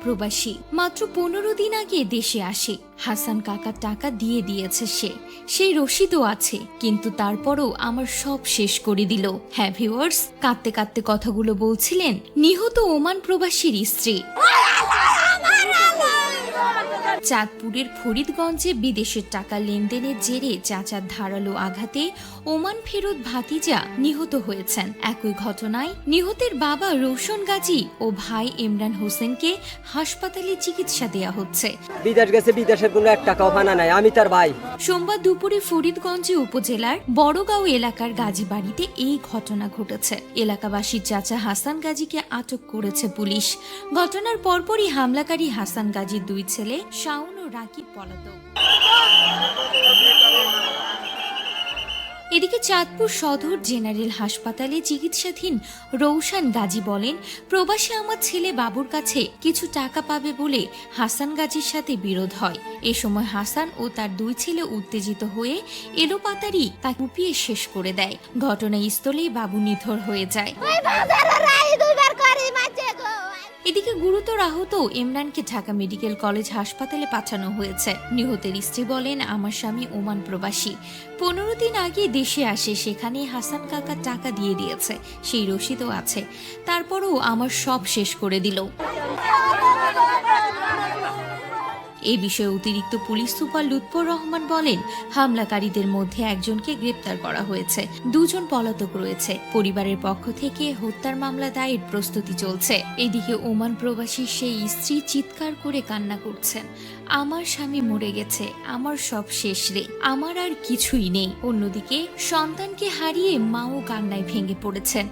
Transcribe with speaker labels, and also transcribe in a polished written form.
Speaker 1: প্রবাসী, মাত্র 15 দিন আগে দেশে আসে। হাসান কাকার টাকা দিয়ে দিয়েছে সেই রসিদও আছে, কিন্তু তারপরও আমার সব শেষ করে দিল। হ্যাঁ ভিউয়ার্স, কাঁদতে কাঁদতে কথাগুলো বলছিলেন নিহত ওমান প্রবাসীর স্ত্রী। চাঁদপুরের ফরিদগঞ্জে বিদেশের টাকা লেনদেনের জেরে চাচার ধারালো আঘাতে ওমান ফেরত ভাতিজা নিহত হয়েছেন। একই ঘটনায় নিহতের বাবা রৌশন গাজী ও ভাই ইমরান হোসেনকে হাসপাতালে চিকিৎসা দেয়া হচ্ছে।
Speaker 2: বিদেশ গেছে, বিদেশের কোনো 1 টাকাও ফানা নাই, আমি তার ভাই।
Speaker 1: সোমবার দুপুরে ফরিদগঞ্জে উপজেলার বড়গাঁও এলাকার গাজী বাড়িতে এই ঘটনা ঘটেছে। এলাকাবাসীর চাচা হাসান গাজীকে আটক করেছে পুলিশ। ঘটনার পরপরই হামলাকারী হাসান গাজীর 2 ছেলে শাওন ও রাকিব পলাতক। এদিকে চাঁদপুর সদর জেনারেল হাসপাতালে চিকিৎসাধীন রৌশন গাজী বলেন, প্রবাসী আমার ছেলে বাবুর কাছে কিছু টাকা পাবে বলে হাসান গাজীর সাথে বিরোধ হয়। এ সময় হাসান ও তার 2 ছেলে উত্তেজিত হয়ে এলোপাতাড়ি তাকে কুপিয়ে শেষ করে দেয়। ঘটনাস্থলেই বাবু নিথর হয়ে যায়। এদিকে গুরুতর আহত ইমরানকে ঢাকা মেডিকেল কলেজ হাসপাতালে পাঠানো হয়েছে। নিহতের স্ত্রী বলেন, আমার স্বামী ওমান প্রবাসী, 15 দিন আগে দেশে আসে, সেখানে হাসান কাকা টাকা দিয়ে দিয়েছে, সেই রসিদও আছে, তারপরও আমার সব শেষ করে দিল। এ বিষয়ে অতিরিক্ত পুলিশ সুপার লুৎফর রহমান বলেন, হামলাকারীদের মধ্যে একজনকে গ্রেপ্তার করা হয়েছে, 2 জন পলাতক রয়েছে। পরিবারের পক্ষ থেকে হত্যার মামলা দায়ের প্রস্তুতি চলছে। এদিকে ওমান প্রবাসী সেই স্ত্রী চিৎকার করে কান্না করছেন, আমার স্বামী মরে গেছে, আমার সব শেষ রে, আমার আর কিছুই নেই। অন্যদিকে সন্তানকে হারিয়ে মাও কান্নায় ভেঙে পড়েছেন।